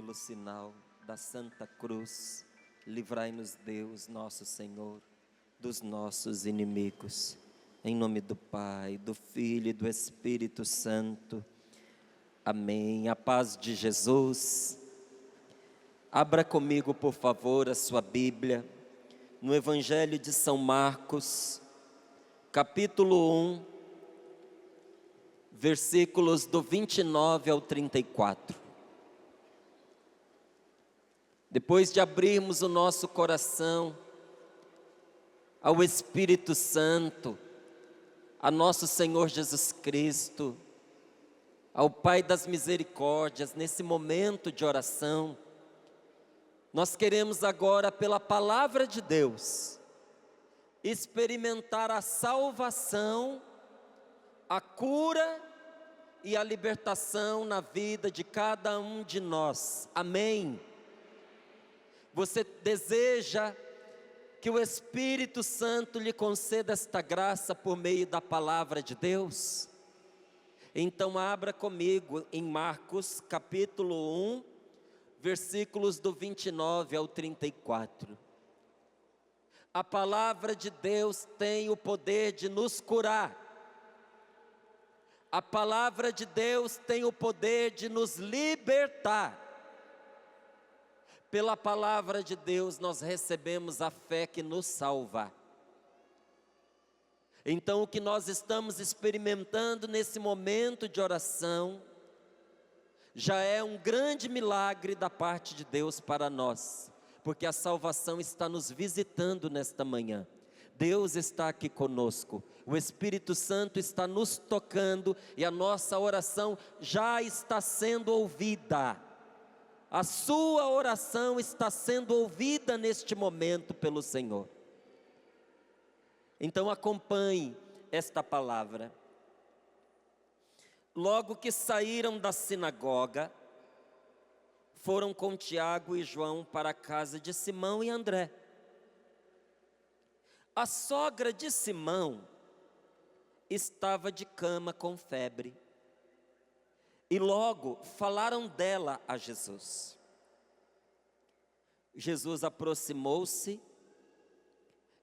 pelo sinal da Santa Cruz, livrai-nos Deus, nosso Senhor, dos nossos inimigos. Em nome do Pai, do Filho e do Espírito Santo. Amém. A paz de Jesus. Abra comigo, por favor, a sua Bíblia, no Evangelho de São Marcos, capítulo 1, versículos do 29 ao 34. Depois de abrirmos o nosso coração ao Espírito Santo, a nosso Senhor Jesus Cristo, ao Pai das misericórdias, nesse momento de oração, nós queremos agora, pela palavra de Deus, experimentar a salvação, a cura e a libertação na vida de cada um de nós. Amém? Você deseja que o Espírito Santo lhe conceda esta graça por meio da palavra de Deus? Então abra comigo em Marcos capítulo 1, versículos do 29 ao 34. A palavra de Deus tem o poder de nos curar. A palavra de Deus tem o poder de nos libertar. Pela palavra de Deus nós recebemos a fé que nos salva. Então o que nós estamos experimentando nesse momento de oração já é um grande milagre da parte de Deus para nós, porque a salvação está nos visitando nesta manhã. Deus está aqui conosco, o Espírito Santo está nos tocando e a nossa oração já está sendo ouvida. A sua oração está sendo ouvida neste momento pelo Senhor. Então acompanhe esta palavra. Logo que saíram da sinagoga, foram com Tiago e João para a casa de Simão e André. A sogra de Simão estava de cama com febre. E logo falaram dela a Jesus. Jesus aproximou-se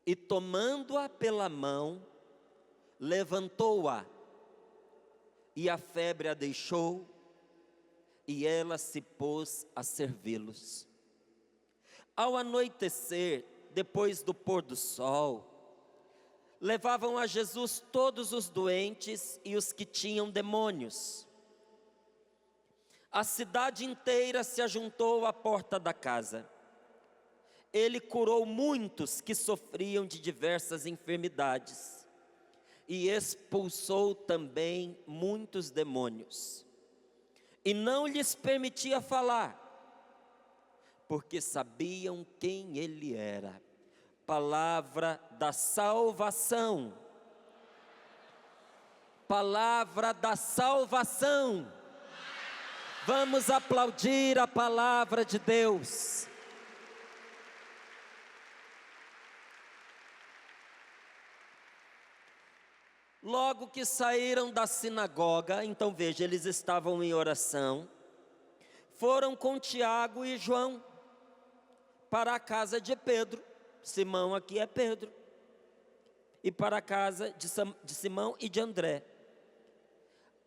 e, tomando-a pela mão, levantou-a, e a febre a deixou, e ela se pôs a servi-los. Ao anoitecer, depois do pôr do sol, levavam a Jesus todos os doentes e os que tinham demônios. A cidade inteira se ajuntou à porta da casa. Ele curou muitos que sofriam de diversas enfermidades e expulsou também muitos demônios. E não lhes permitia falar, porque sabiam quem ele era. Palavra da salvação. Palavra da salvação. Vamos aplaudir a palavra de Deus. Logo que saíram da sinagoga, então veja, eles estavam em oração, foram com Tiago e João para a casa de Pedro. Simão aqui é Pedro. E para a casa de Simão e de André.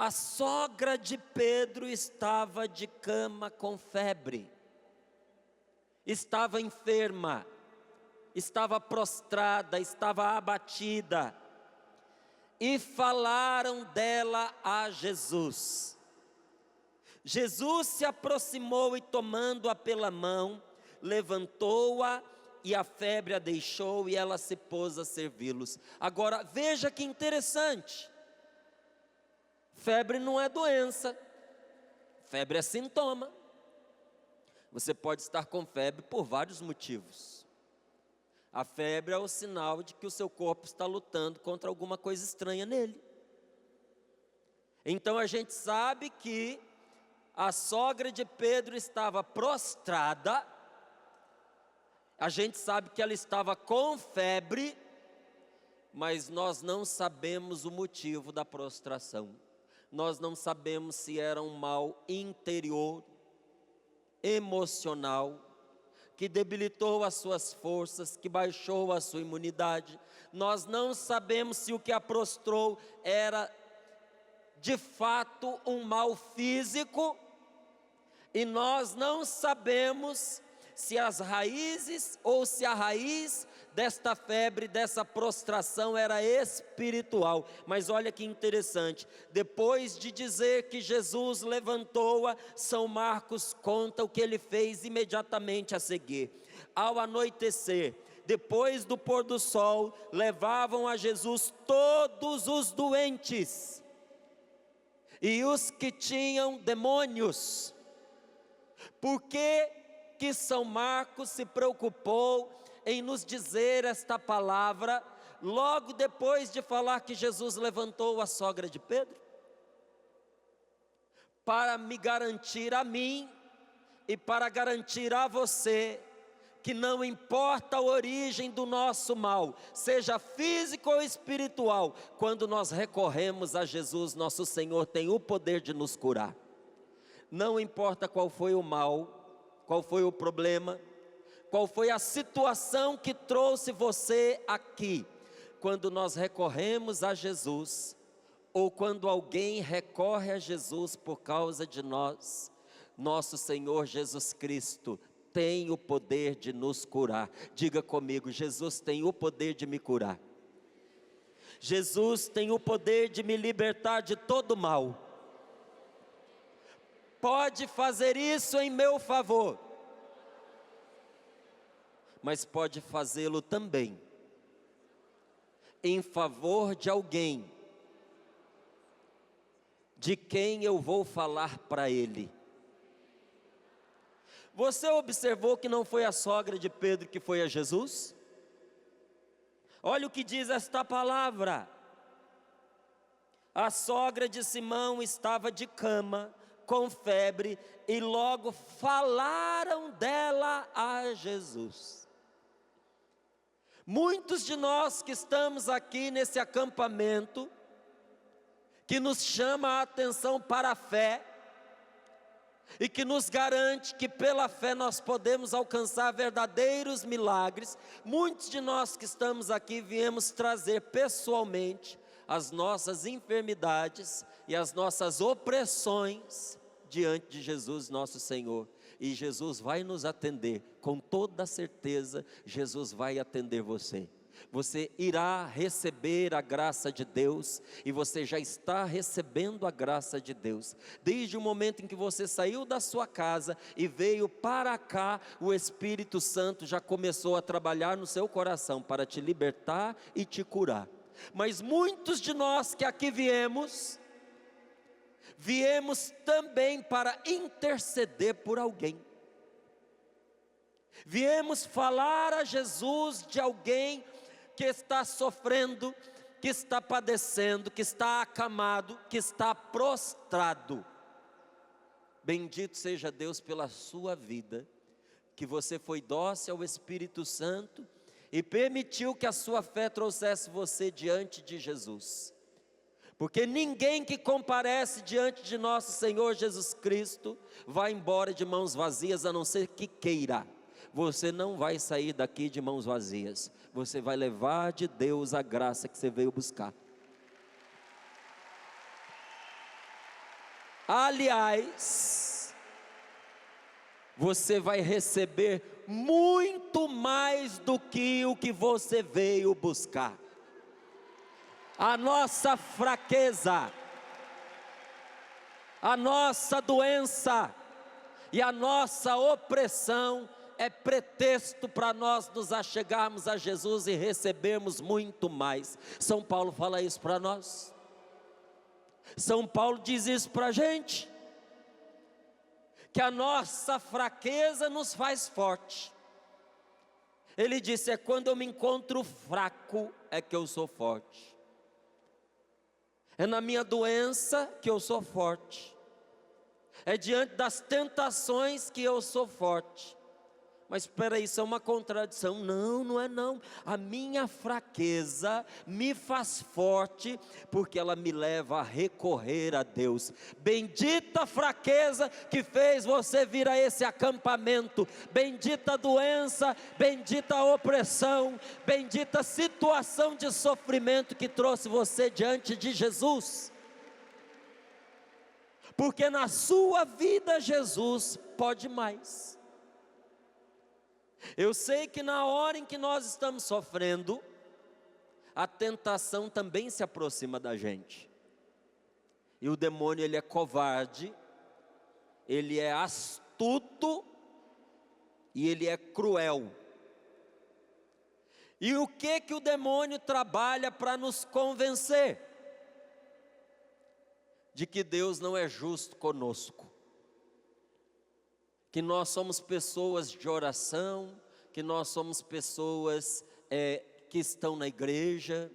A sogra de Pedro estava de cama com febre, estava enferma, estava prostrada, estava abatida, e falaram dela a Jesus. Jesus se aproximou e, tomando-a pela mão, levantou-a, e a febre a deixou, e ela se pôs a servi-los. Agora veja que interessante. Febre não é doença, febre é sintoma. Você pode estar com febre por vários motivos. A febre é o sinal de que o seu corpo está lutando contra alguma coisa estranha nele. Então a gente sabe que a sogra de Pedro estava prostrada, a gente sabe que ela estava com febre, mas nós não sabemos o motivo da prostração. Nós não sabemos se era um mal interior, emocional, que debilitou as suas forças, que baixou a sua imunidade. Nós não sabemos se o que a prostrou era de fato um mal físico, e nós não sabemos se as raízes ou se a raiz desta febre, dessa prostração era espiritual. Mas olha que interessante, depois de dizer que Jesus levantou-a, São Marcos conta o que ele fez imediatamente a seguir. Ao anoitecer, depois do pôr do sol, levavam a Jesus todos os doentes e os que tinham demônios. Por que São Marcos se preocupou em nos dizer esta palavra, logo depois de falar que Jesus levantou a sogra de Pedro? Para me garantir a mim e para garantir a você, que não importa a origem do nosso mal, seja físico ou espiritual, quando nós recorremos a Jesus, nosso Senhor tem o poder de nos curar. Não importa qual foi o mal, qual foi o problema, qual foi a situação que trouxe você aqui, quando nós recorremos a Jesus, ou quando alguém recorre a Jesus por causa de nós, nosso Senhor Jesus Cristo tem o poder de nos curar. Diga comigo: Jesus tem o poder de me curar. Jesus tem o poder de me libertar de todo mal. Pode fazer isso em meu favor, mas pode fazê-lo também em favor de alguém de quem eu vou falar para ele. Você observou que não foi a sogra de Pedro que foi a Jesus? Olha o que diz esta palavra: a sogra de Simão estava de cama, com febre, e logo falaram dela a Jesus. Muitos de nós que estamos aqui nesse acampamento, que nos chama a atenção para a fé, e que nos garante que pela fé nós podemos alcançar verdadeiros milagres, muitos de nós que estamos aqui viemos trazer pessoalmente as nossas enfermidades e as nossas opressões diante de Jesus nosso Senhor, e Jesus vai nos atender, com toda certeza. Jesus vai atender você. Você irá receber a graça de Deus, e você já está recebendo a graça de Deus. Desde o momento em que você saiu da sua casa e veio para cá, o Espírito Santo já começou a trabalhar no seu coração para te libertar e te curar. Mas muitos de nós que aqui viemos também para interceder por alguém. Viemos falar a Jesus de alguém que está sofrendo, que está padecendo, que está acamado, que está prostrado. Bendito seja Deus pela sua vida, que você foi dócil ao Espírito Santo e permitiu que a sua fé trouxesse você diante de Jesus. Porque ninguém que comparece diante de nosso Senhor Jesus Cristo vai embora de mãos vazias, a não ser que queira. Você não vai sair daqui de mãos vazias. Você vai levar de Deus a graça que você veio buscar. Aliás, você vai receber muito mais do que o que você veio buscar. A nossa fraqueza, a nossa doença e a nossa opressão é pretexto para nós nos achegarmos a Jesus e recebermos muito mais. São Paulo fala isso para nós. São Paulo diz isso para a gente, que a nossa fraqueza nos faz forte. Ele disse: é quando eu me encontro fraco é que eu sou forte. É na minha doença que eu sou forte. É diante das tentações que eu sou forte. Mas espera aí, isso é uma contradição. Não, não é não. A minha fraqueza me faz forte, porque ela me leva a recorrer a Deus. Bendita fraqueza que fez você vir a esse acampamento. Bendita doença, bendita opressão, bendita situação de sofrimento que trouxe você diante de Jesus. Porque na sua vida Jesus pode mais. Eu sei que na hora em que nós estamos sofrendo, a tentação também se aproxima da gente. E o demônio, ele é covarde, ele é astuto e ele é cruel. E o que o demônio trabalha para nos convencer? De que Deus não é justo conosco. Que nós somos pessoas de oração, que nós somos pessoas que estão na igreja,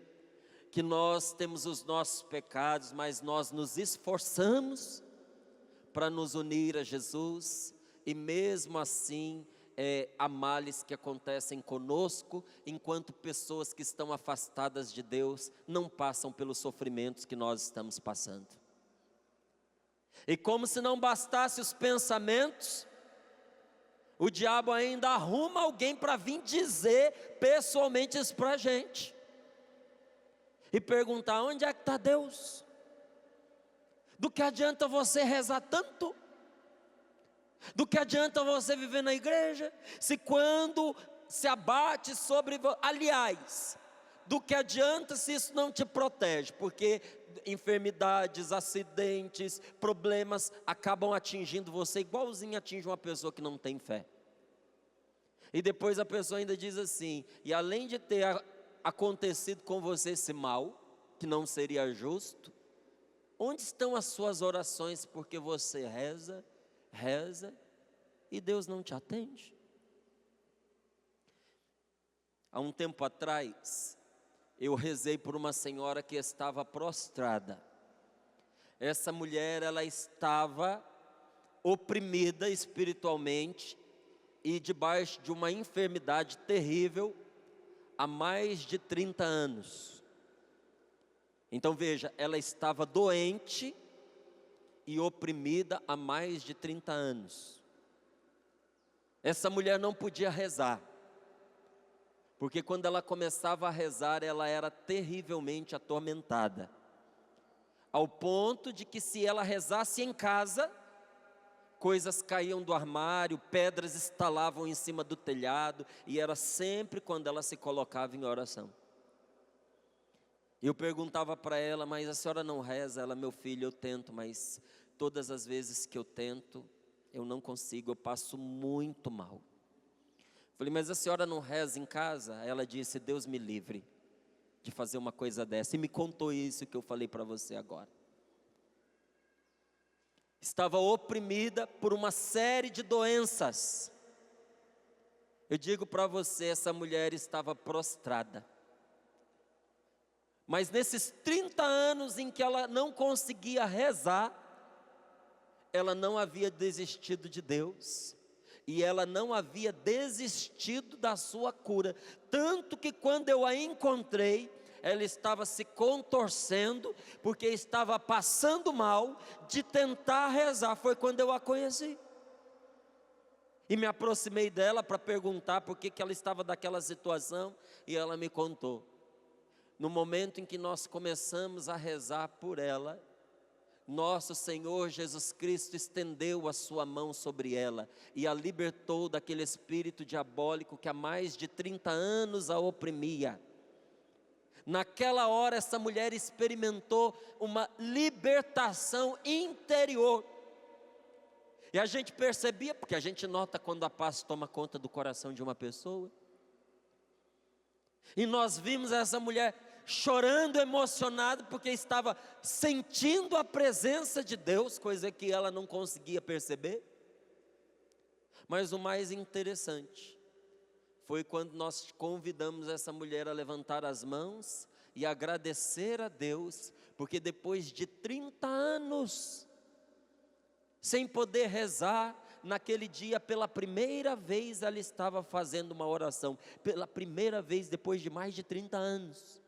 que nós temos os nossos pecados, mas nós nos esforçamos para nos unir a Jesus, e mesmo assim há males que acontecem conosco, enquanto pessoas que estão afastadas de Deus não passam pelos sofrimentos que nós estamos passando. E como se não bastasse os pensamentos, o diabo ainda arruma alguém para vir dizer pessoalmente isso para a gente. E perguntar: onde é que está Deus? Do que adianta você rezar tanto? Do que adianta você viver na igreja? Se quando se abate sobre... Aliás, do que adianta se isso não te protege? Porque enfermidades, acidentes, problemas acabam atingindo você igualzinho atinge uma pessoa que não tem fé. E depois a pessoa ainda diz assim: e além de ter acontecido com você esse mal, que não seria justo, onde estão as suas orações? Porque você reza e Deus não te atende. Há um tempo atrás, eu rezei por uma senhora que estava prostrada. Essa mulher, ela estava oprimida espiritualmente e debaixo de uma enfermidade terrível há mais de 30 anos. Então veja, ela estava doente e oprimida há mais de 30 anos. Essa mulher não podia rezar, porque quando ela começava a rezar, ela era terrivelmente atormentada, ao ponto de que se ela rezasse em casa, coisas caíam do armário, pedras estalavam em cima do telhado, e era sempre quando ela se colocava em oração. Eu perguntava para ela: mas a senhora não reza? Ela: meu filho, eu tento, mas todas as vezes que eu tento, eu não consigo, eu passo muito mal. Falei: mas a senhora não reza em casa? Ela disse: Deus me livre de fazer uma coisa dessa. E me contou isso que eu falei para você agora. Estava oprimida por uma série de doenças. Eu digo para você, essa mulher estava prostrada. Mas nesses 30 anos em que ela não conseguia rezar, ela não havia desistido de Deus. E ela não havia desistido da sua cura. Tanto que quando eu a encontrei, ela estava se contorcendo, porque estava passando mal de tentar rezar. Foi quando eu a conheci. E me aproximei dela para perguntar por que ela estava naquela situação. E ela me contou. No momento em que nós começamos a rezar por ela, nosso Senhor Jesus Cristo estendeu a sua mão sobre ela e a libertou daquele espírito diabólico que há mais de 30 anos a oprimia. Naquela hora essa mulher experimentou uma libertação interior. E a gente percebia, porque a gente nota quando a paz toma conta do coração de uma pessoa. E nós vimos essa mulher chorando, emocionada, porque estava sentindo a presença de Deus, coisa que ela não conseguia perceber. Mas o mais interessante foi quando nós convidamos essa mulher a levantar as mãos e agradecer a Deus, porque depois de 30 anos, sem poder rezar, naquele dia, pela primeira vez, ela estava fazendo uma oração, pela primeira vez, depois de mais de 30 anos.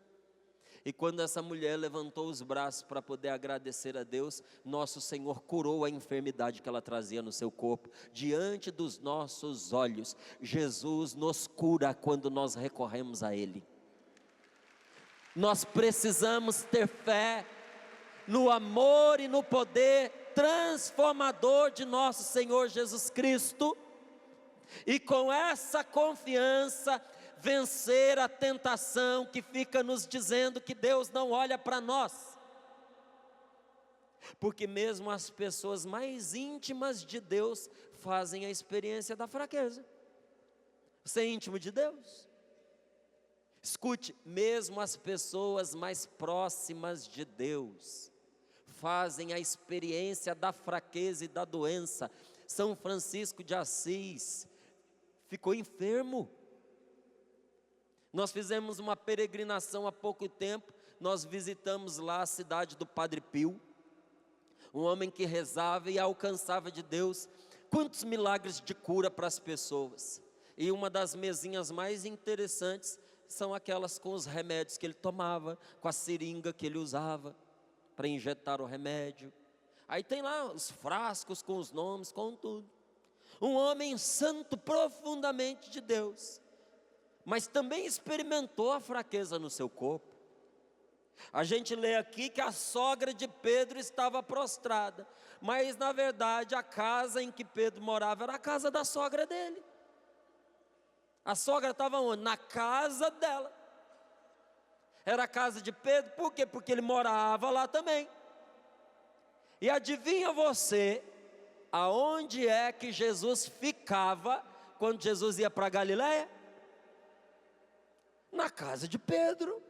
E quando essa mulher levantou os braços para poder agradecer a Deus, nosso Senhor curou a enfermidade que ela trazia no seu corpo, diante dos nossos olhos. Jesus nos cura quando nós recorremos a Ele. Nós precisamos ter fé no amor e no poder transformador de nosso Senhor Jesus Cristo, e com essa confiança vencer a tentação que fica nos dizendo que Deus não olha para nós, porque mesmo as pessoas mais íntimas de Deus fazem a experiência da fraqueza. Você é íntimo de Deus? Escute, mesmo as pessoas mais próximas de Deus fazem a experiência da fraqueza e da doença. São Francisco de Assis ficou enfermo. Nós fizemos uma peregrinação há pouco tempo, nós visitamos lá a cidade do Padre Pio, um homem que rezava e alcançava de Deus quantos milagres de cura para as pessoas. E uma das mesinhas mais interessantes são aquelas com os remédios que ele tomava, com a seringa que ele usava para injetar o remédio. Aí tem lá os frascos com os nomes, com tudo. Um homem santo profundamente de Deus, mas também experimentou a fraqueza no seu corpo. A gente lê aqui que a sogra de Pedro estava prostrada, mas na verdade a casa em que Pedro morava era a casa da sogra dele. A sogra estava onde? Na casa dela. Era a casa de Pedro, por quê? Porque ele morava lá também. E adivinha você, aonde é que Jesus ficava quando Jesus ia para Galiléia? Na casa de Pedro.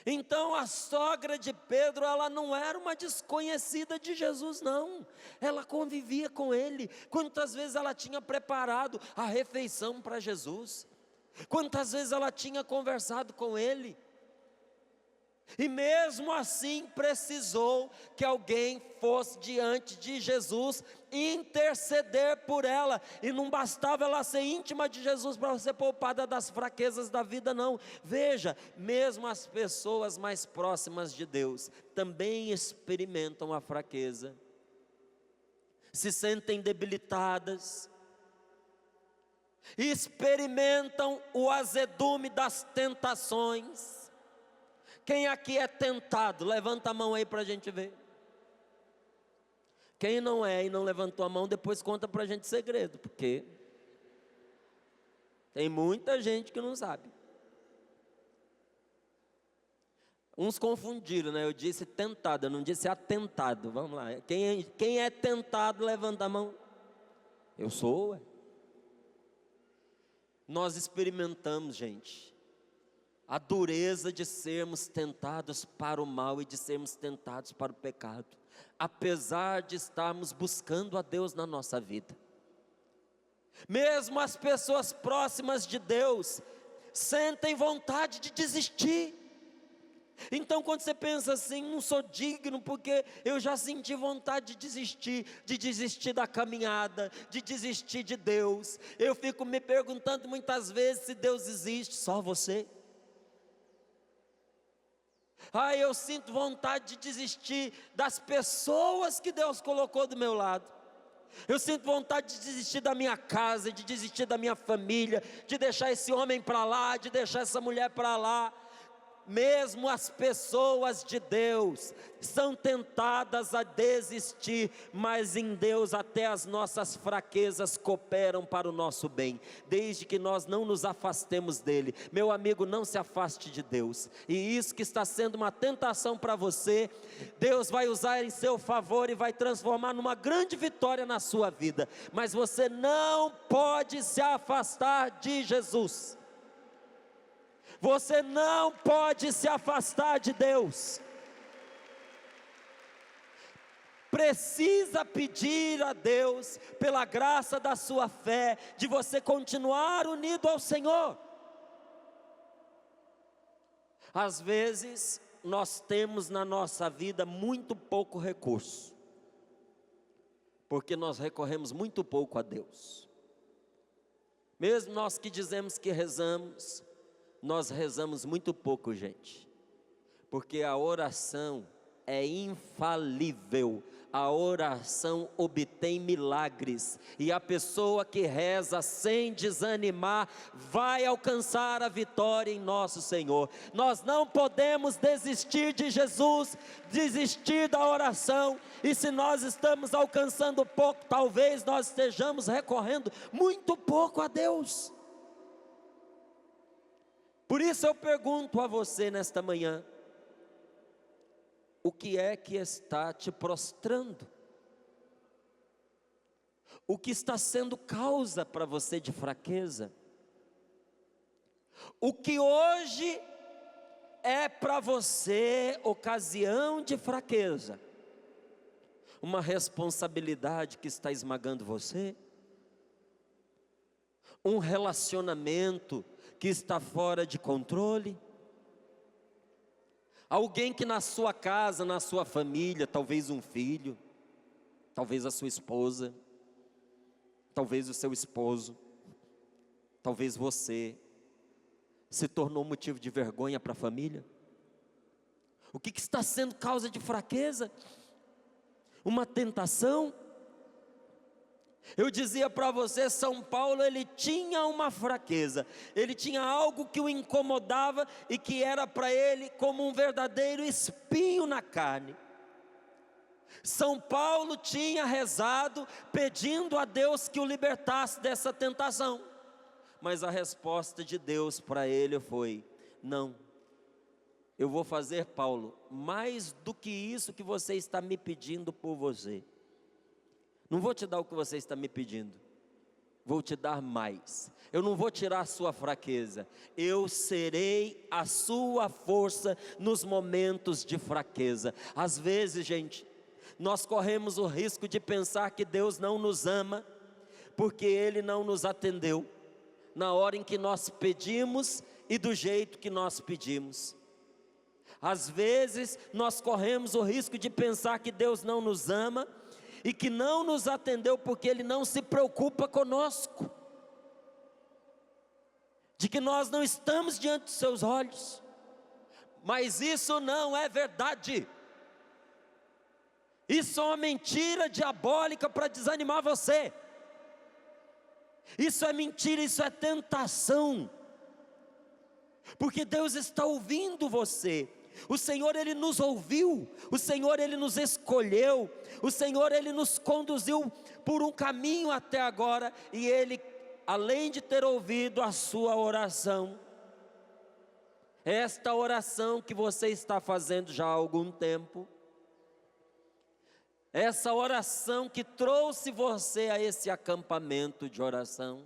Então a sogra de Pedro, ela não era uma desconhecida de Jesus, não. Ela convivia com ele. Quantas vezes ela tinha preparado a refeição para Jesus? Quantas vezes ela tinha conversado com ele? E mesmo assim precisou que alguém fosse diante de Jesus interceder por ela. E não bastava ela ser íntima de Jesus para ser poupada das fraquezas da vida, não. Veja, mesmo as pessoas mais próximas de Deus também experimentam a fraqueza, se sentem debilitadas, experimentam o azedume das tentações. Quem aqui é tentado? Levanta a mão aí para a gente ver. Quem não é e não levantou a mão, depois conta para a gente segredo, porque tem muita gente que não sabe. Uns confundiram, né? Eu disse tentado, eu não disse atentado. Vamos lá, quem é tentado, levanta a mão. Eu sou, ué. Nós experimentamos, gente, a dureza de sermos tentados para o mal e de sermos tentados para o pecado, apesar de estarmos buscando a Deus na nossa vida. Mesmo as pessoas próximas de Deus sentem vontade de desistir. Então quando você pensa assim, não sou digno porque eu já senti vontade de desistir da caminhada, de desistir de Deus. Eu fico me perguntando muitas vezes se Deus existe, só você. Eu sinto vontade de desistir das pessoas que Deus colocou do meu lado. Eu sinto vontade de desistir da minha casa, de desistir da minha família, de deixar esse homem para lá, de deixar essa mulher para lá. Mesmo as pessoas de Deus são tentadas a desistir, mas em Deus até as nossas fraquezas cooperam para o nosso bem, desde que nós não nos afastemos dele. Meu amigo, não se afaste de Deus, e isso que está sendo uma tentação para você, Deus vai usar em seu favor e vai transformar numa grande vitória na sua vida, mas você não pode se afastar de Jesus. Você não pode se afastar de Deus. Precisa pedir a Deus, pela graça da sua fé, de você continuar unido ao Senhor. Às vezes, nós temos na nossa vida muito pouco recurso, porque nós recorremos muito pouco a Deus. Mesmo nós que dizemos que rezamos, nós rezamos muito pouco, gente, porque a oração é infalível, a oração obtém milagres, e a pessoa que reza sem desanimar, vai alcançar a vitória em nosso Senhor. Nós não podemos desistir de Jesus, desistir da oração, e se nós estamos alcançando pouco, talvez nós estejamos recorrendo muito pouco a Deus. Por isso eu pergunto a você nesta manhã, o que é que está te prostrando? O que está sendo causa para você de fraqueza? O que hoje é para você ocasião de fraqueza? Uma responsabilidade que está esmagando você? Um relacionamento que está fora de controle? Alguém que na sua casa, na sua família, talvez um filho, talvez a sua esposa, talvez o seu esposo, talvez você, se tornou motivo de vergonha para a família? O que está sendo causa de fraqueza? Uma tentação? Eu dizia para você, São Paulo, ele tinha uma fraqueza, ele tinha algo que o incomodava e que era para ele como um verdadeiro espinho na carne. São Paulo tinha rezado pedindo a Deus que o libertasse dessa tentação, mas a resposta de Deus para ele foi: não, eu vou fazer, Paulo, mais do que isso que você está me pedindo por você. Não vou te dar o que você está me pedindo, vou te dar mais. Eu não vou tirar a sua fraqueza, eu serei a sua força nos momentos de fraqueza. Às vezes, gente, nós corremos o risco de pensar que Deus não nos ama, porque Ele não nos atendeu na hora em que nós pedimos e do jeito que nós pedimos. Às vezes nós corremos o risco de pensar que Deus não nos ama e que não nos atendeu porque Ele não se preocupa conosco, de que nós não estamos diante dos seus olhos. Mas isso não é verdade. Isso é uma mentira diabólica para desanimar você. Isso é mentira, isso é tentação, porque Deus está ouvindo você. O Senhor, Ele nos ouviu, o Senhor, Ele nos escolheu, o Senhor, Ele nos conduziu por um caminho até agora, e Ele, além de ter ouvido a sua oração, esta oração que você está fazendo já há algum tempo, essa oração que trouxe você a esse acampamento de oração,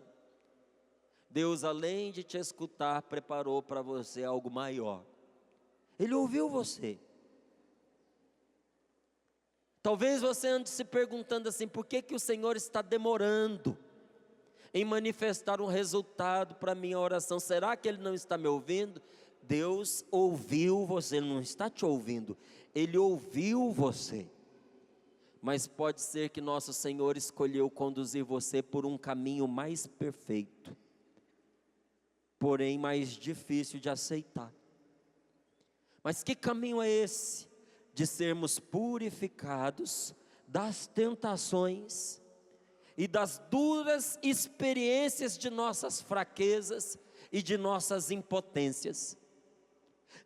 Deus, além de te escutar, preparou para você algo maior. Ele ouviu você. Talvez você ande se perguntando assim: por que o Senhor está demorando em manifestar um resultado para a minha oração? Será que Ele não está me ouvindo? Deus ouviu você, Ele não está te ouvindo, Ele ouviu você. Mas pode ser que nosso Senhor escolheu conduzir você por um caminho mais perfeito, porém mais difícil de aceitar. Mas que caminho é esse? De sermos purificados das tentações e das duras experiências de nossas fraquezas e de nossas impotências.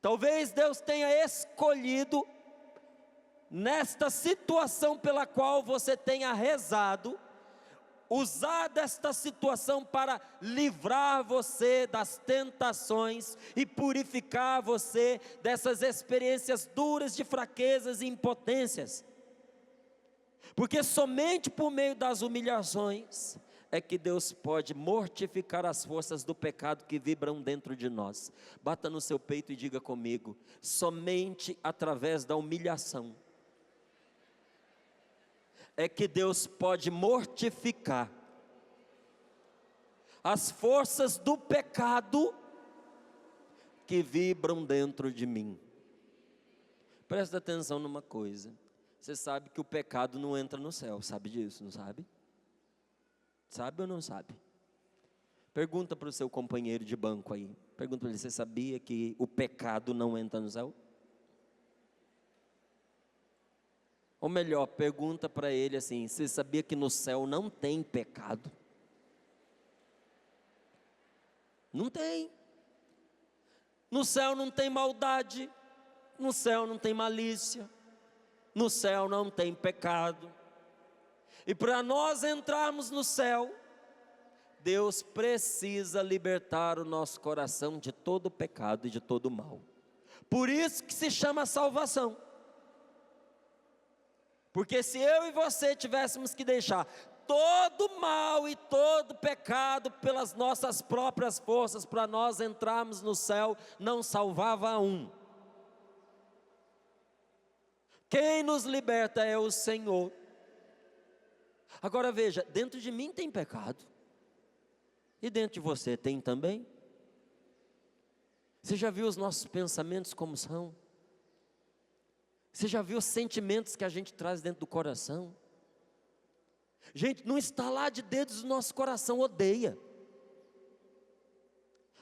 Talvez Deus tenha escolhido, nesta situação pela qual você tenha rezado, usar desta situação para livrar você das tentações e purificar você dessas experiências duras de fraquezas e impotências. Porque somente por meio das humilhações é que Deus pode mortificar as forças do pecado que vibram dentro de nós. Bata no seu peito e diga comigo: somente através da humilhação é que Deus pode mortificar as forças do pecado que vibram dentro de mim. Presta atenção numa coisa: Você sabe que o pecado não entra no céu, sabe disso, não sabe? Sabe ou não sabe? Pergunta para o seu companheiro de banco aí. Pergunta para ele, você sabia que o pecado não entra no céu? Ou melhor, pergunta para ele assim, você sabia que no céu não tem pecado? Não tem. No céu não tem maldade, no céu não tem malícia, no céu não tem pecado. E para nós entrarmos no céu, Deus precisa libertar o nosso coração de todo pecado e de todo mal. Por isso que se chama salvação. Porque se eu e você tivéssemos que deixar todo mal e todo pecado pelas nossas próprias forças para nós entrarmos no céu, não salvava um. Quem nos liberta é o Senhor. Agora veja, dentro de mim tem pecado. E dentro de você tem também? Você já viu os nossos pensamentos como são? Você já viu os sentimentos que a gente traz dentro do coração? Gente, não estalar de dedos o nosso coração odeia.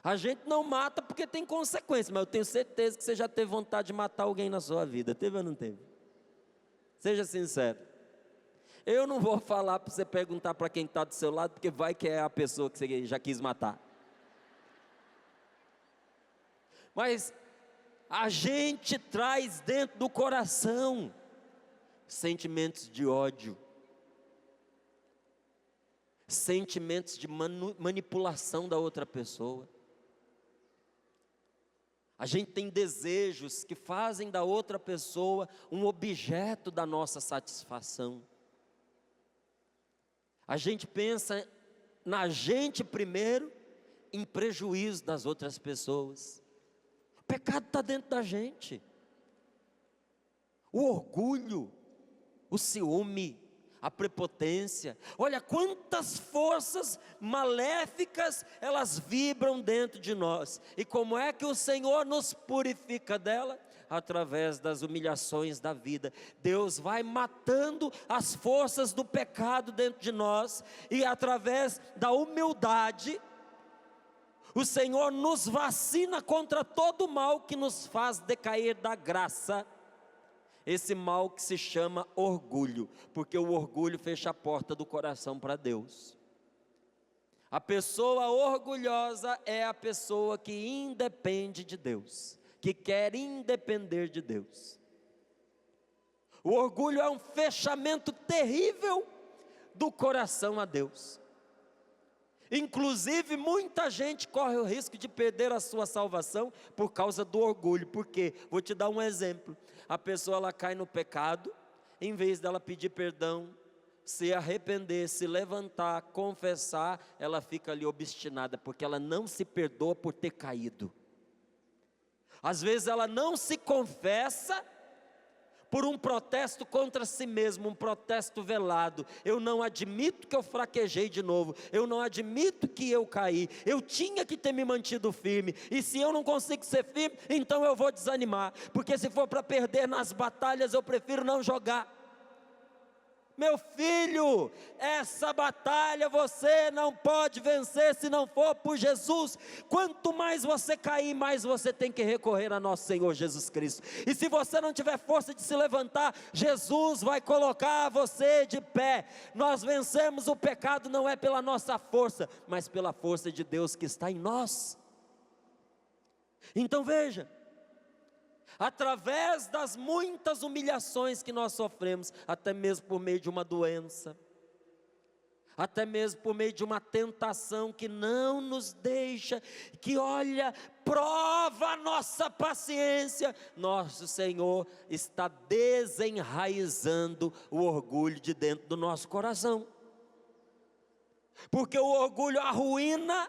A gente não mata porque tem consequência, mas eu tenho certeza que você já teve vontade de matar alguém na sua vida. Teve ou não teve? Seja sincero. Eu não vou falar para você perguntar para quem está do seu lado, porque vai que é a pessoa que você já quis matar. Mas a gente traz dentro do coração sentimentos de ódio, sentimentos de manipulação da outra pessoa. A gente tem desejos que fazem da outra pessoa um objeto da nossa satisfação. A gente pensa na gente primeiro, em prejuízo das outras pessoas. O pecado está dentro da gente. O orgulho, o ciúme, a prepotência. Olha quantas forças maléficas elas vibram dentro de nós. E como é que o Senhor nos purifica dela? Através das humilhações da vida. Deus vai matando as forças do pecado dentro de nós. E através da humildade, o Senhor nos vacina contra todo o mal que nos faz decair da graça. Esse mal que se chama orgulho, porque o orgulho fecha a porta do coração para Deus. A pessoa orgulhosa é a pessoa que independe de Deus, que quer independer de Deus. O orgulho é um fechamento terrível do coração a Deus. Inclusive, muita gente corre o risco de perder a sua salvação por causa do orgulho. Por quê? Vou te dar um exemplo. A pessoa ela cai no pecado, em vez dela pedir perdão, se arrepender, se levantar, confessar, ela fica ali obstinada, porque ela não se perdoa por ter caído. Às vezes ela não se confessa por um protesto contra si mesmo, um protesto velado. Eu não admito que eu fraquejei de novo, eu não admito que eu caí, eu tinha que ter me mantido firme, e se eu não consigo ser firme, então eu vou desanimar, porque se for para perder nas batalhas, eu prefiro não jogar. Meu filho, essa batalha você não pode vencer se não for por Jesus. Quanto mais você cair, mais você tem que recorrer a nosso Senhor Jesus Cristo. E se você não tiver força de se levantar, Jesus vai colocar você de pé. Nós vencemos o pecado não é pela nossa força, mas pela força de Deus que está em nós. Então veja, através das muitas humilhações que nós sofremos, até mesmo por meio de uma doença, até mesmo por meio de uma tentação que não nos deixa, que olha, prova a nossa paciência, nosso Senhor está desenraizando o orgulho de dentro do nosso coração, porque o orgulho arruína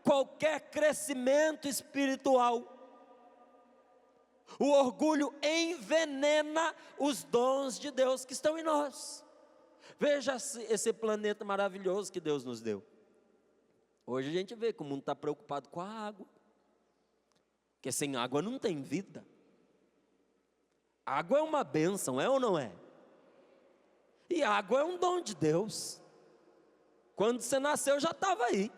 qualquer crescimento espiritual. O orgulho envenena os dons de Deus que estão em nós. Veja esse planeta maravilhoso que Deus nos deu. Hoje a gente vê que o mundo está preocupado com a água, porque sem água não tem vida. Água é uma bênção, é ou não é? E água é um dom de Deus. Quando você nasceu já estava aí.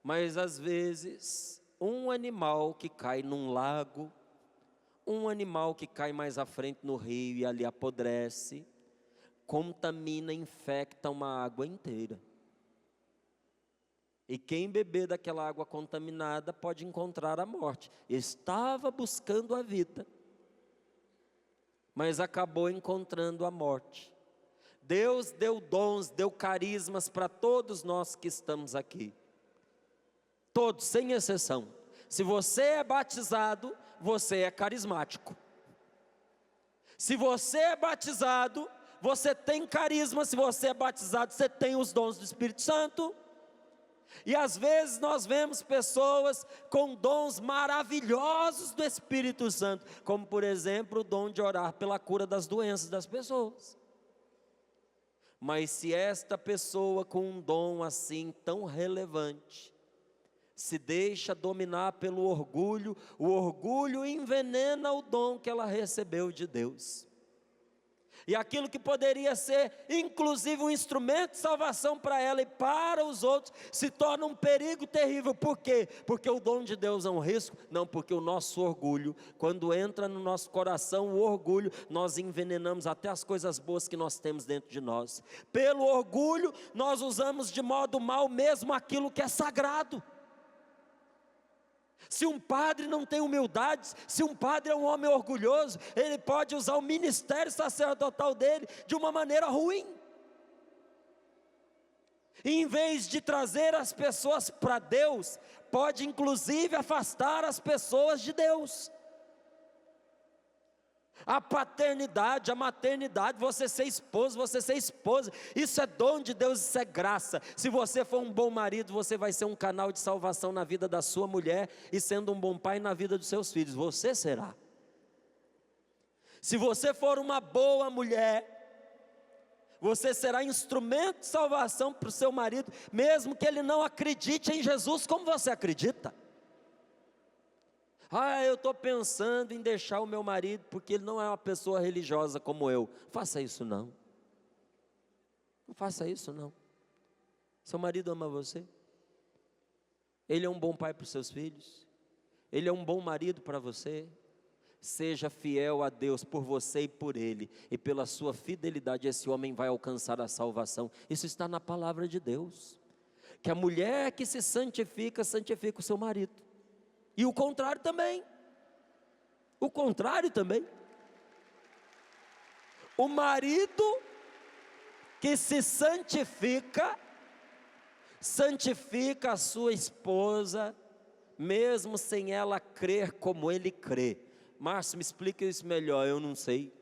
Mas às vezes, um animal que cai num lago, um animal que cai mais à frente no rio e ali apodrece, contamina, infecta uma água inteira. E quem beber daquela água contaminada pode encontrar a morte. Estava buscando a vida, mas acabou encontrando a morte. Deus deu dons, deu carismas para todos nós que estamos aqui. Todos, sem exceção. Se você é batizado, você é carismático. Se você é batizado, você tem carisma. Se você é batizado, você tem os dons do Espírito Santo. E às vezes nós vemos pessoas com dons maravilhosos do Espírito Santo, como por exemplo o dom de orar pela cura das doenças das pessoas. Mas se esta pessoa com um dom assim tão relevante se deixa dominar pelo orgulho, o orgulho envenena o dom que ela recebeu de Deus. E aquilo que poderia ser, inclusive, um instrumento de salvação para ela e para os outros, se torna um perigo terrível. Por quê? Porque o dom de Deus é um risco? Não, porque o nosso orgulho, quando entra no nosso coração o orgulho, nós envenenamos até as coisas boas que nós temos dentro de nós. Pelo orgulho, nós usamos de modo mal mesmo aquilo que é sagrado. Se um padre não tem humildade, se um padre é um homem orgulhoso, ele pode usar o ministério sacerdotal dele de uma maneira ruim. E em vez de trazer as pessoas para Deus, pode inclusive afastar as pessoas de Deus. A paternidade, a maternidade, você ser esposo, você ser esposa, isso é dom de Deus, isso é graça. Se você for um bom marido, você vai ser um canal de salvação na vida da sua mulher, e sendo um bom pai na vida dos seus filhos, você será. Se você for uma boa mulher, você será instrumento de salvação para o seu marido, mesmo que ele não acredite em Jesus como você acredita. Eu estou pensando em deixar o meu marido porque ele não é uma pessoa religiosa como eu. Faça isso não. Não faça isso não. Seu marido ama você. Ele é um bom pai para os seus filhos. Ele é um bom marido para você. Seja fiel a Deus por você e por ele. E pela sua fidelidade esse homem vai alcançar a salvação. Isso está na palavra de Deus. Que a mulher que se santifica, santifica o seu marido. E o contrário também. O contrário também. O marido que se santifica, santifica a sua esposa, mesmo sem ela crer como ele crê. Márcio, me explica isso melhor, eu não sei.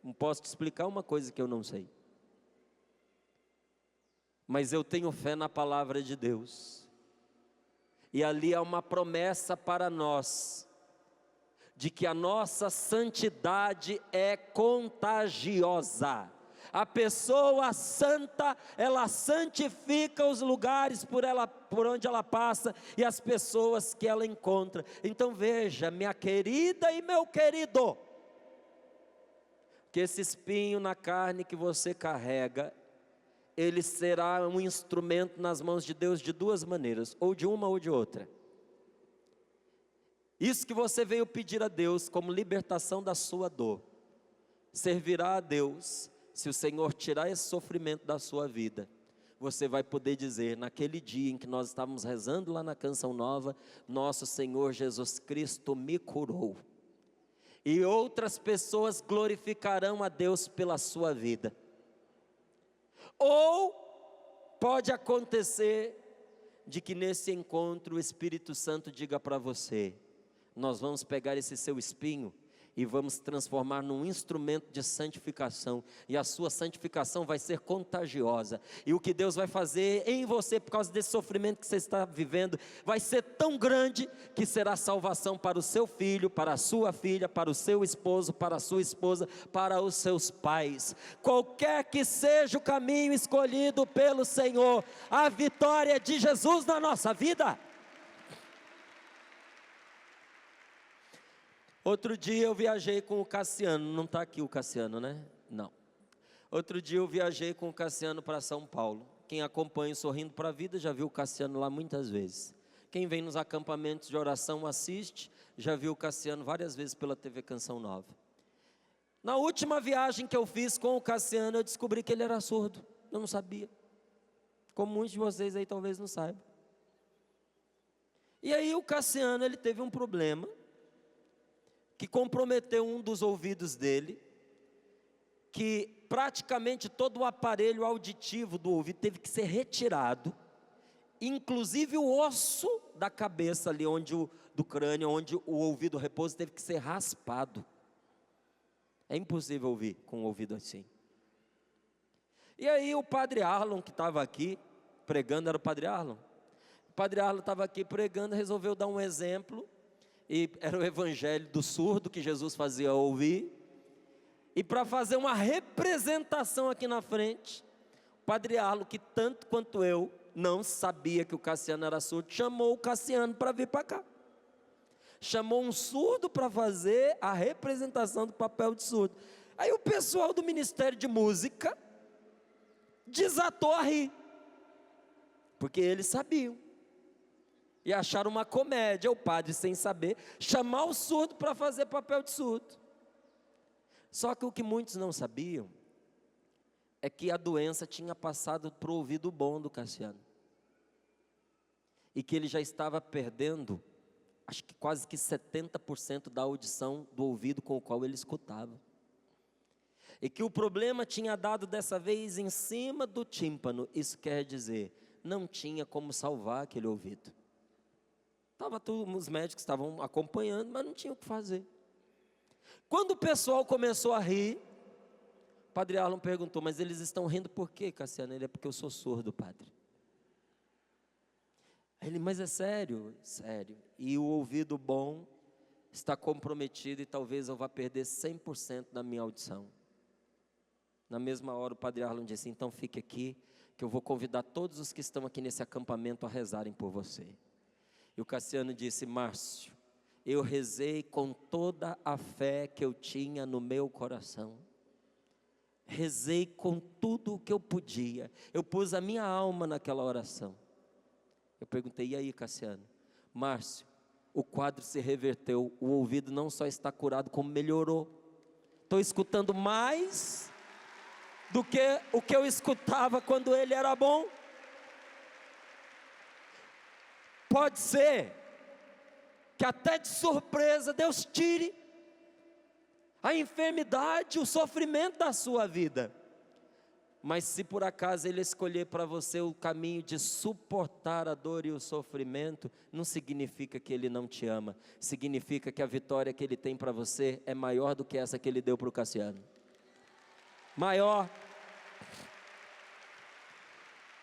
Não posso te explicar uma coisa que eu não sei. Mas eu tenho fé na palavra de Deus. E ali há uma promessa para nós, de que a nossa santidade é contagiosa. A pessoa santa, ela santifica os lugares por onde ela passa e as pessoas que ela encontra. Então veja, minha querida e meu querido, que esse espinho na carne que você carrega, ele será um instrumento nas mãos de Deus de duas maneiras, ou de uma ou de outra. Isso que você veio pedir a Deus como libertação da sua dor, servirá a Deus, se o Senhor tirar esse sofrimento da sua vida. Você vai poder dizer, naquele dia em que nós estávamos rezando lá na Canção Nova, nosso Senhor Jesus Cristo me curou. E outras pessoas glorificarão a Deus pela sua vida. Ou pode acontecer de que nesse encontro o Espírito Santo diga para você, nós vamos pegar esse seu espinho e vamos transformar num instrumento de santificação, e a sua santificação vai ser contagiosa, e o que Deus vai fazer em você, por causa desse sofrimento que você está vivendo, vai ser tão grande, que será salvação para o seu filho, para a sua filha, para o seu esposo, para a sua esposa, para os seus pais. Qualquer que seja o caminho escolhido pelo Senhor, a vitória de Jesus na nossa vida. Outro dia eu viajei com o Cassiano, não está aqui o Cassiano, né? Não. Outro dia eu viajei com o Cassiano para São Paulo. Quem acompanha o Sorrindo para a Vida já viu o Cassiano lá muitas vezes. Quem vem nos acampamentos de oração assiste, já viu o Cassiano várias vezes pela TV Canção Nova. Na última viagem que eu fiz com o Cassiano, eu descobri que ele era surdo. Eu não sabia. Como muitos de vocês aí talvez não saibam. E aí o Cassiano, ele teve um problema que comprometeu um dos ouvidos dele, que praticamente todo o aparelho auditivo do ouvido teve que ser retirado, inclusive o osso da cabeça ali, do crânio, onde o ouvido repousa, teve que ser raspado. É impossível ouvir com o ouvido assim. E aí o padre Arlon, que estava aqui pregando, era o padre Arlon. O padre Arlon estava aqui pregando, resolveu dar um exemplo, e era o evangelho do surdo que Jesus fazia ouvir. E para fazer uma representação aqui na frente, o padre Arlon, que tanto quanto eu não sabia que o Cassiano era surdo, chamou o Cassiano para vir para cá. Chamou um surdo para fazer a representação do papel de surdo. Aí o pessoal do Ministério de Música desatou a rir, porque eles sabiam. E acharam uma comédia, o padre sem saber, chamar o surdo para fazer papel de surdo. Só que o que muitos não sabiam é que a doença tinha passado para o ouvido bom do Cassiano. E que ele já estava perdendo, acho que quase que 70% da audição do ouvido com o qual ele escutava. E que o problema tinha dado dessa vez em cima do tímpano. Isso quer dizer, não tinha como salvar aquele ouvido. Os médicos estavam acompanhando, mas não tinham o que fazer. Quando o pessoal começou a rir, o padre Arlon perguntou, mas eles estão rindo por quê, Cassiano? Ele, é porque eu sou surdo, padre. Ele, mas é sério? Sério. E o ouvido bom está comprometido e talvez eu vá perder 100% da minha audição. Na mesma hora o padre Arlon disse, então fique aqui, que eu vou convidar todos os que estão aqui nesse acampamento a rezarem por você. E o Cassiano disse, Márcio, eu rezei com toda a fé que eu tinha no meu coração. Rezei com tudo o que eu podia. Eu pus a minha alma naquela oração. Eu perguntei, e aí, Cassiano? Márcio, o quadro se reverteu. O ouvido não só está curado, como melhorou. Estou escutando mais do que o que eu escutava quando ele era bom. Pode ser que até de surpresa Deus tire a enfermidade, o sofrimento da sua vida. Mas se por acaso Ele escolher para você o caminho de suportar a dor e o sofrimento, não significa que Ele não te ama. Significa que a vitória que Ele tem para você é maior do que essa que Ele deu para o Cassiano. Maior.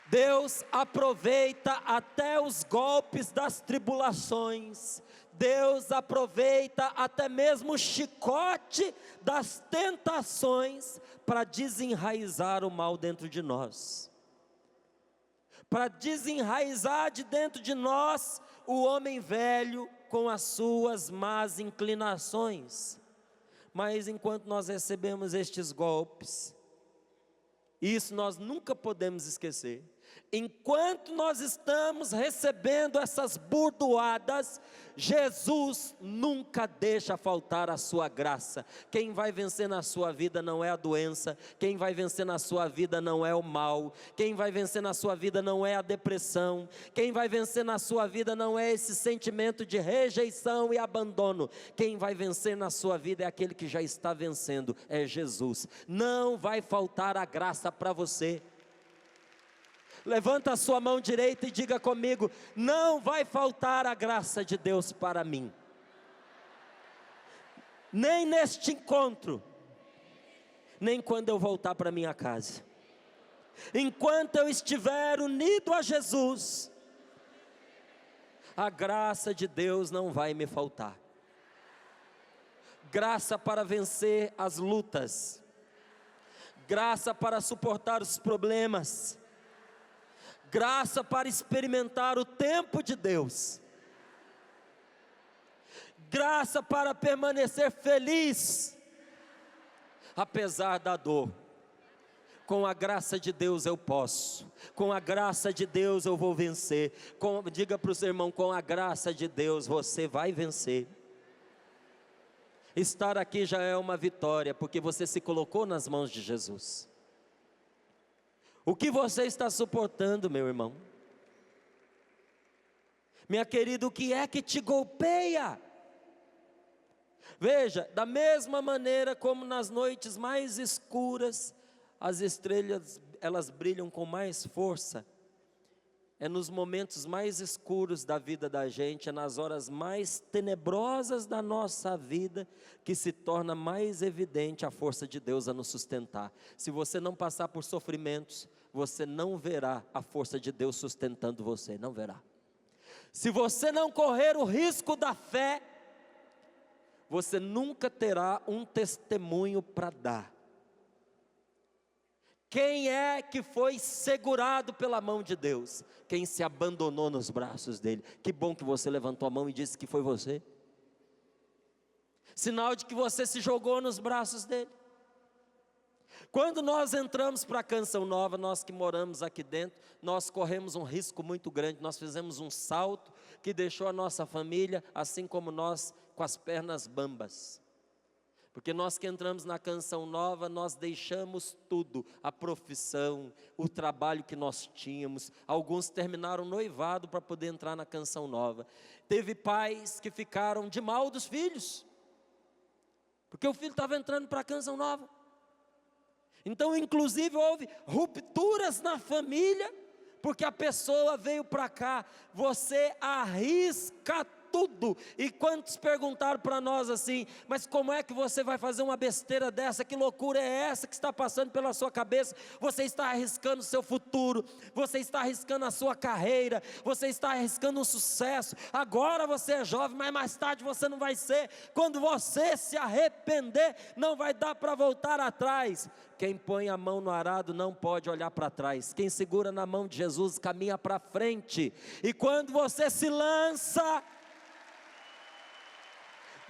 Deus aproveita até os golpes das tribulações. Deus aproveita até mesmo o chicote das tentações para desenraizar o mal dentro de nós. Para desenraizar de dentro de nós o homem velho com as suas más inclinações. Mas enquanto nós recebemos estes golpes, isso nós nunca podemos esquecer. Enquanto nós estamos recebendo essas burdoadas, Jesus nunca deixa faltar a sua graça. Quem vai vencer na sua vida não é a doença, quem vai vencer na sua vida não é o mal, quem vai vencer na sua vida não é a depressão, quem vai vencer na sua vida não é esse sentimento de rejeição e abandono. Quem vai vencer na sua vida é aquele que já está vencendo, é Jesus. Não vai faltar a graça para você. Levanta a sua mão direita e diga comigo, não vai faltar a graça de Deus para mim. Nem neste encontro, nem quando eu voltar para minha casa. Enquanto eu estiver unido a Jesus, a graça de Deus não vai me faltar. Graça para vencer as lutas, graça para suportar os problemas, graça para experimentar o tempo de Deus, graça para permanecer feliz, apesar da dor, Com a graça de Deus eu posso, com a graça de Deus eu vou vencer. Diga para o seu irmão, com a graça de Deus você vai vencer. Estar aqui já é uma vitória, porque você se colocou nas mãos de Jesus. O que você está suportando, meu irmão? Minha querida, o que é que te golpeia? Veja, da mesma maneira como nas noites mais escuras, as estrelas, elas brilham com mais força. É nos momentos mais escuros da vida da gente, é nas horas mais tenebrosas da nossa vida, que se torna mais evidente a força de Deus a nos sustentar. Se você não passar por sofrimentos, você não verá a força de Deus sustentando você, não verá. Se você não correr o risco da fé, você nunca terá um testemunho para dar. Quem é que foi segurado pela mão de Deus? Quem se abandonou nos braços dele. Que bom que você levantou a mão e disse que foi você. Sinal de que você se jogou nos braços dele. Quando nós entramos para a Canção Nova, nós que moramos aqui dentro, nós corremos um risco muito grande. Nós fizemos um salto que deixou a nossa família, assim como nós, com as pernas bambas. Porque nós que entramos na Canção Nova, nós deixamos tudo, a profissão, o trabalho que nós tínhamos. Alguns terminaram noivado para poder entrar na Canção Nova. Teve pais que ficaram de mal dos filhos, porque o filho estava entrando para a Canção Nova. Então, inclusive, houve rupturas na família, porque a pessoa veio para cá. Você arrisca tudo. E quantos perguntaram para nós assim, mas como é que você vai fazer uma besteira dessa? Que loucura é essa que está passando pela sua cabeça? Você está arriscando o seu futuro, você está arriscando a sua carreira, você está arriscando um sucesso. Agora você é jovem, mas mais tarde você não vai ser. Quando você se arrepender, não vai dar para voltar atrás. Quem põe a mão no arado não pode olhar para trás. Quem segura na mão de Jesus caminha para frente. E quando você se lança,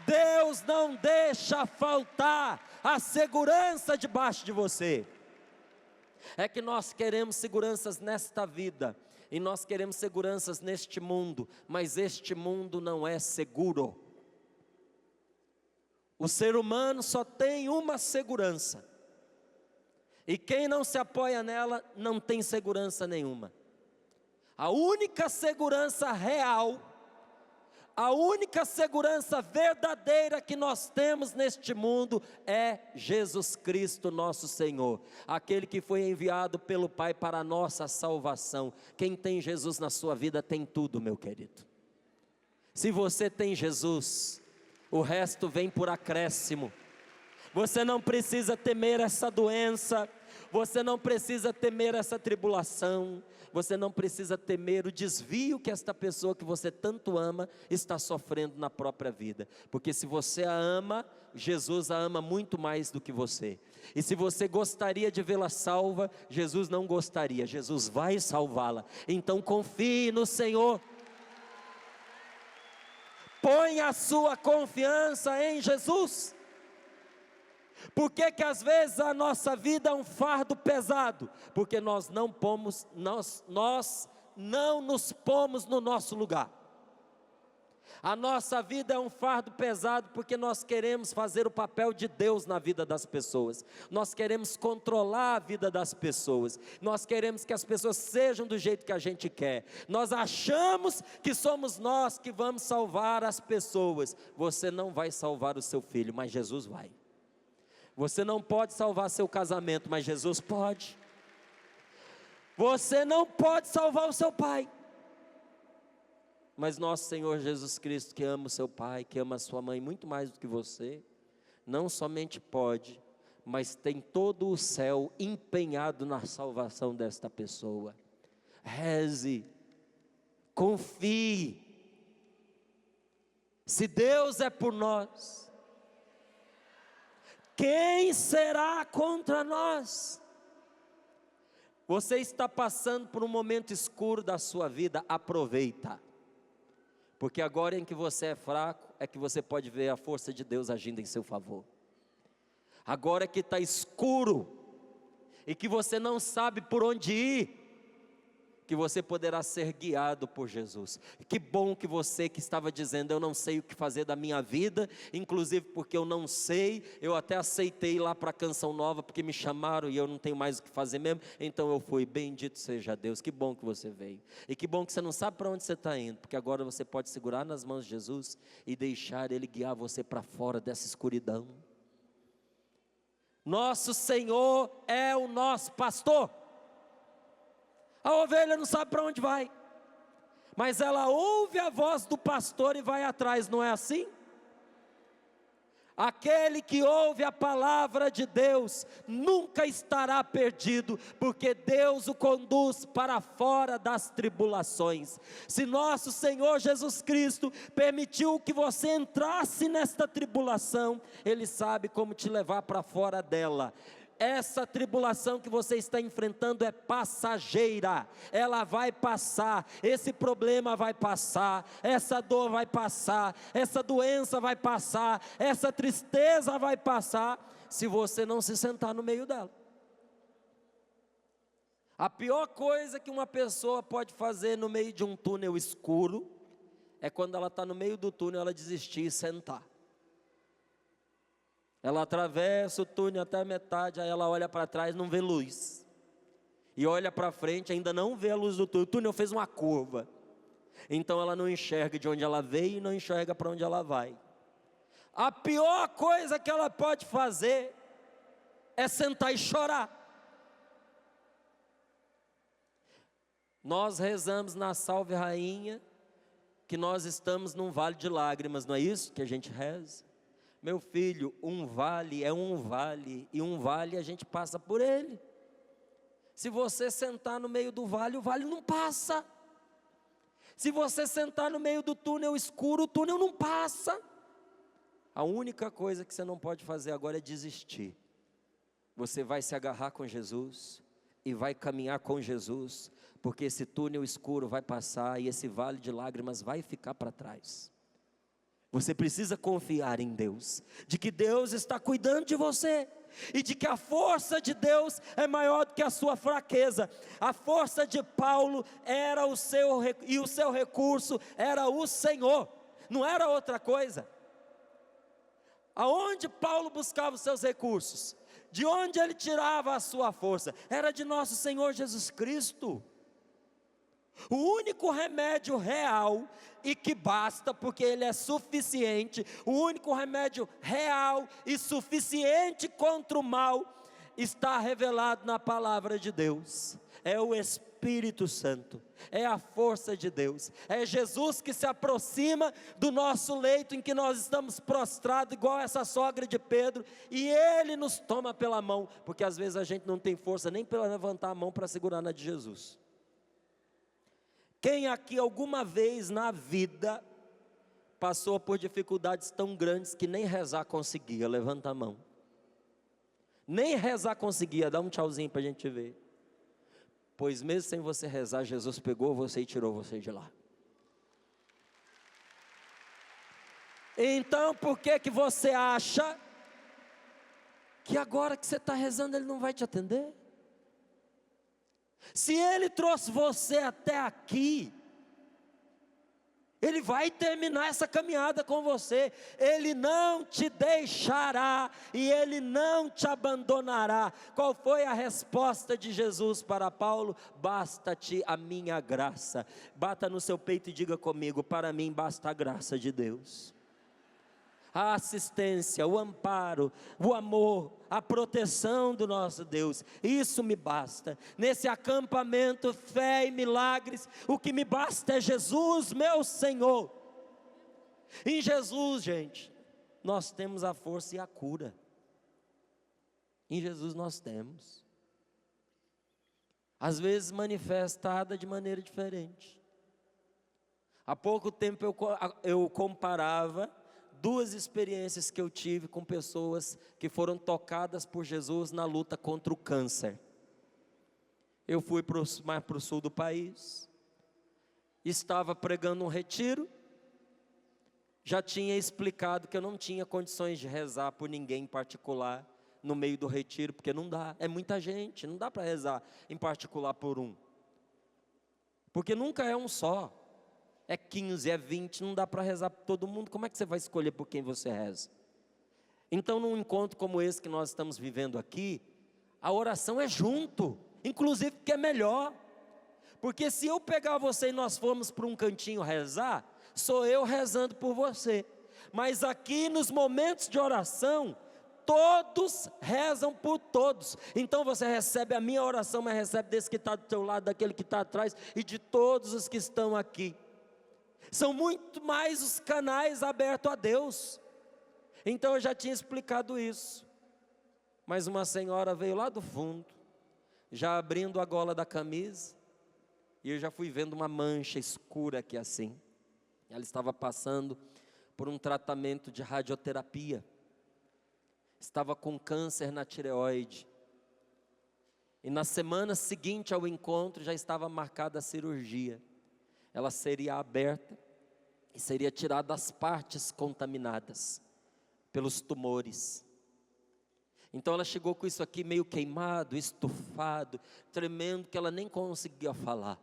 Deus não deixa faltar a segurança debaixo de você. É que nós queremos seguranças nesta vida, e nós queremos seguranças neste mundo, mas este mundo não é seguro. O ser humano só tem uma segurança, e quem não se apoia nela não tem segurança nenhuma. A única segurança real, a única segurança verdadeira que nós temos neste mundo é Jesus Cristo nosso Senhor, aquele que foi enviado pelo Pai para a nossa salvação. Quem tem Jesus na sua vida tem tudo, meu querido. Se você tem Jesus, o resto vem por acréscimo. Você não precisa temer essa doença, você não precisa temer essa tribulação, você não precisa temer o desvio que esta pessoa que você tanto ama está sofrendo na própria vida. Porque se você a ama, Jesus a ama muito mais do que você. E se você gostaria de vê-la salva, Jesus não gostaria, Jesus vai salvá-la. Então confie no Senhor. Ponha a sua confiança em Jesus. Por que que às vezes a nossa vida é um fardo pesado? Porque nós não nos pomos no nosso lugar. A nossa vida é um fardo pesado porque nós queremos fazer o papel de Deus na vida das pessoas. Nós queremos controlar a vida das pessoas. Nós queremos que as pessoas sejam do jeito que a gente quer. Nós achamos que somos nós que vamos salvar as pessoas. Você não vai salvar o seu filho, mas Jesus vai. Você não pode salvar seu casamento, mas Jesus pode. Você não pode salvar o seu pai, mas nosso Senhor Jesus Cristo, que ama o seu pai, que ama a sua mãe muito mais do que você, não somente pode, mas tem todo o céu empenhado na salvação desta pessoa. Reze, confie. Se Deus é por nós, quem será contra nós? Você está passando por um momento escuro da sua vida, aproveita. Porque agora em que você é fraco, é que você pode ver a força de Deus agindo em seu favor. Agora que está escuro, e que você não sabe por onde ir, que você poderá ser guiado por Jesus. Que bom que você que estava dizendo, eu não sei o que fazer da minha vida, inclusive porque eu não sei, eu até aceitei ir lá para a Canção Nova, porque me chamaram e eu não tenho mais o que fazer mesmo, então eu fui, bendito seja Deus, que bom que você veio, e que bom que você não sabe para onde você está indo, porque agora você pode segurar nas mãos de Jesus, e deixar Ele guiar você para fora dessa escuridão. Nosso Senhor é o nosso pastor. A ovelha não sabe para onde vai, mas ela ouve a voz do pastor e vai atrás, não é assim? Aquele que ouve a palavra de Deus nunca estará perdido, porque Deus o conduz para fora das tribulações. Se nosso Senhor Jesus Cristo permitiu que você entrasse nesta tribulação, Ele sabe como te levar para fora dela. Essa tribulação que você está enfrentando é passageira, ela vai passar, esse problema vai passar, essa dor vai passar, essa doença vai passar, essa tristeza vai passar, se você não se sentar no meio dela. A pior coisa que uma pessoa pode fazer no meio de um túnel escuro, é quando ela está no meio do túnel, ela desistir e sentar. Ela atravessa o túnel até a metade, aí ela olha para trás, não vê luz. E olha para frente, ainda não vê a luz do túnel. O túnel fez uma curva. Então ela não enxerga de onde ela veio e não enxerga para onde ela vai. A pior coisa que ela pode fazer é sentar e chorar. Nós rezamos na Salve Rainha que nós estamos num vale de lágrimas, não é isso que a gente reza? Meu filho, um vale é um vale, e um vale a gente passa por ele. Se você sentar no meio do vale, o vale não passa. Se você sentar no meio do túnel escuro, o túnel não passa. A única coisa que você não pode fazer agora é desistir. Você vai se agarrar com Jesus e vai caminhar com Jesus, porque esse túnel escuro vai passar e esse vale de lágrimas vai ficar para trás. Você precisa confiar em Deus, de que Deus está cuidando de você, e de que a força de Deus é maior do que a sua fraqueza. A força de Paulo era o seu recurso era o Senhor, não era outra coisa. Aonde Paulo buscava os seus recursos? De onde ele tirava a sua força? Era de nosso Senhor Jesus Cristo. O único remédio real e que basta, porque Ele é suficiente, o único remédio real e suficiente contra o mal, está revelado na palavra de Deus. É o Espírito Santo, é a força de Deus, é Jesus que se aproxima do nosso leito em que nós estamos prostrados, igual essa sogra de Pedro, e Ele nos toma pela mão, porque às vezes a gente não tem força nem para levantar a mão para segurar na de Jesus. Quem aqui alguma vez na vida passou por dificuldades tão grandes que nem rezar conseguia? Levanta a mão. Nem rezar conseguia, dá um tchauzinho para a gente ver. Pois mesmo sem você rezar, Jesus pegou você e tirou você de lá. Então por que você acha que agora que você está rezando Ele não vai te atender? Se Ele trouxe você até aqui, Ele vai terminar essa caminhada com você. Ele não te deixará e Ele não te abandonará. Qual foi a resposta de Jesus para Paulo? Basta-te a minha graça. Bata no seu peito e diga comigo: para mim basta a graça de Deus. A assistência, o amparo, o amor, a proteção do nosso Deus, isso me basta. Nesse acampamento, fé e milagres, o que me basta é Jesus, meu Senhor. Em Jesus, gente, nós temos a força e a cura. Em Jesus nós temos. Às vezes manifestada de maneira diferente. Há pouco tempo eu comparava duas experiências que eu tive com pessoas que tocadas por Jesus na luta contra o câncer. Eu fui mais para o sul do país, estava pregando um retiro, já tinha explicado que eu não tinha condições de rezar por ninguém em particular, no meio do retiro, porque não dá, é muita gente, não dá para rezar em particular por um. Porque nunca é um só, é 15, é 20, não dá para rezar por todo mundo. Como é que você vai escolher por quem você reza? Então, num encontro como esse que nós estamos vivendo aqui, a oração é junto, inclusive porque é melhor. Porque se eu pegar você e nós formos para um cantinho rezar, sou eu rezando por você. Mas aqui nos momentos de oração, todos rezam por todos. Então você recebe a minha oração, mas recebe desse que está do teu lado, daquele que está atrás e de todos os que estão aqui. São muito mais os canais abertos a Deus. Então eu já tinha explicado isso. Mas uma senhora veio lá do fundo, já abrindo a gola da camisa, e eu já fui vendo uma mancha escura aqui assim. Ela estava passando por um tratamento de radioterapia. Estava com câncer na tireoide. E na semana seguinte ao encontro já estava marcada a cirurgia. Ela seria aberta e seria tirada as partes contaminadas pelos tumores. Então ela chegou com isso aqui meio queimado, estufado, tremendo, que ela nem conseguia falar.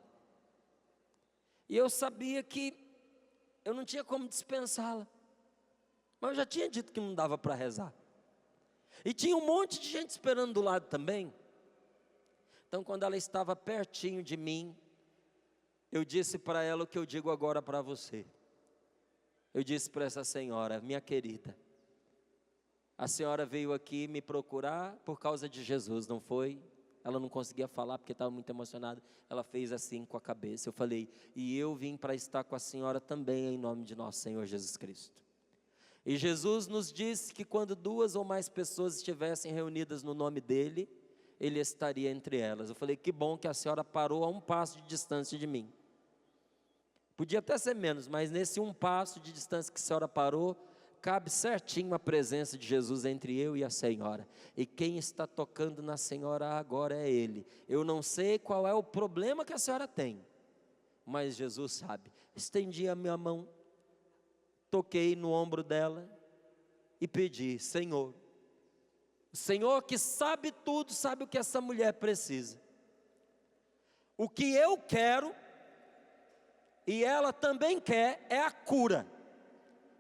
E eu sabia que eu não tinha como dispensá-la. Mas eu já tinha dito que não dava para rezar. E tinha um monte de gente esperando do lado também. Então quando ela estava pertinho de mim, eu disse para ela o que eu digo agora para você. Eu disse para essa senhora: minha querida, a senhora veio aqui me procurar por causa de Jesus, não foi? Ela não conseguia falar porque estava muito emocionada. Ela fez assim com a cabeça. Eu falei: e eu vim para estar com a senhora também, em nome de nosso Senhor Jesus Cristo. E Jesus nos disse que quando 2 ou mais pessoas estivessem reunidas no nome dEle, Ele estaria entre elas. Eu falei: que bom que a senhora parou a 1 passo de distância de mim. Podia até ser menos, mas nesse 1 passo de distância que a senhora parou, cabe certinho a presença de Jesus entre eu e a senhora. E quem está tocando na senhora agora é Ele. Eu não sei qual é o problema que a senhora tem, mas Jesus sabe. Estendi a minha mão, toquei no ombro dela e pedi: Senhor, o Senhor que sabe tudo, sabe o que essa mulher precisa. O que eu quero, e ela também quer, é a cura.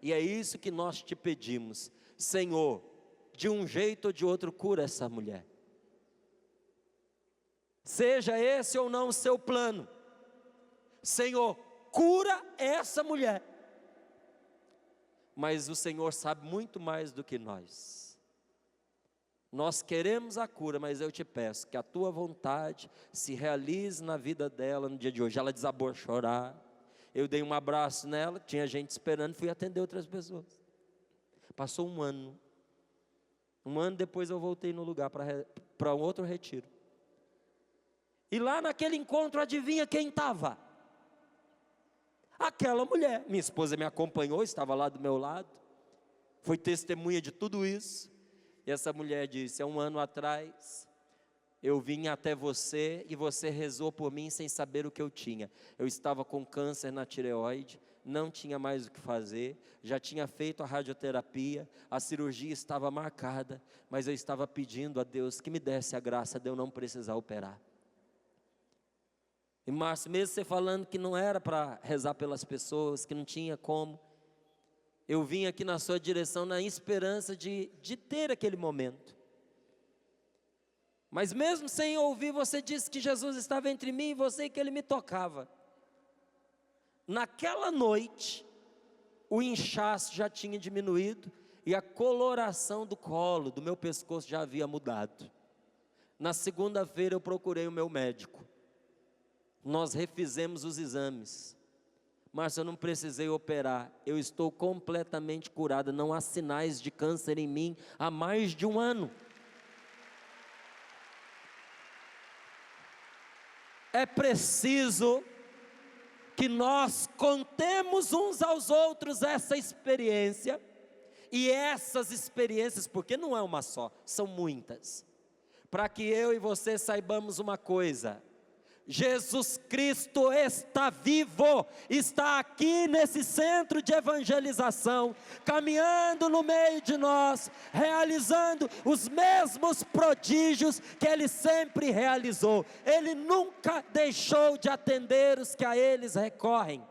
E é isso que nós te pedimos. Senhor, de um jeito ou de outro, cura essa mulher. Seja esse ou não o seu plano, Senhor, cura essa mulher. Mas o Senhor sabe muito mais do que nós. Nós queremos a cura, mas eu te peço que a tua vontade se realize na vida dela no dia de hoje. Ela desabou a chorar. Eu dei um abraço nela, tinha gente esperando, fui atender outras pessoas. Passou 1 ano. 1 ano depois eu voltei no lugar para um outro retiro. E lá naquele encontro, adivinha quem estava? Aquela mulher. Minha esposa me acompanhou, estava lá do meu lado. Foi testemunha de tudo isso. E essa mulher disse: há 1 ano atrás, eu vim até você e você rezou por mim sem saber o que eu tinha. Eu estava com câncer na tireoide, não tinha mais o que fazer, já tinha feito a radioterapia, a cirurgia estava marcada, mas eu estava pedindo a Deus que me desse a graça de eu não precisar operar. E Márcio, mesmo você falando que não era para rezar pelas pessoas, que não tinha como, eu vim aqui na sua direção na esperança de ter aquele momento. Mas mesmo sem ouvir, você disse que Jesus estava entre mim e você, e que Ele me tocava. Naquela noite, o inchaço já tinha diminuído e a coloração do colo, do meu pescoço já havia mudado. Na segunda-feira eu procurei o meu médico. Nós refizemos os exames. Márcio, eu não precisei operar, eu estou completamente curada, não há sinais de câncer em mim há mais de 1 ano. É preciso que nós contemos uns aos outros essa experiência, e essas experiências, porque não é uma só, são muitas, para que eu e você saibamos uma coisa: Jesus Cristo está vivo, está aqui nesse centro de evangelização, caminhando no meio de nós, realizando os mesmos prodígios que Ele sempre realizou. Ele nunca deixou de atender os que a eles recorrem.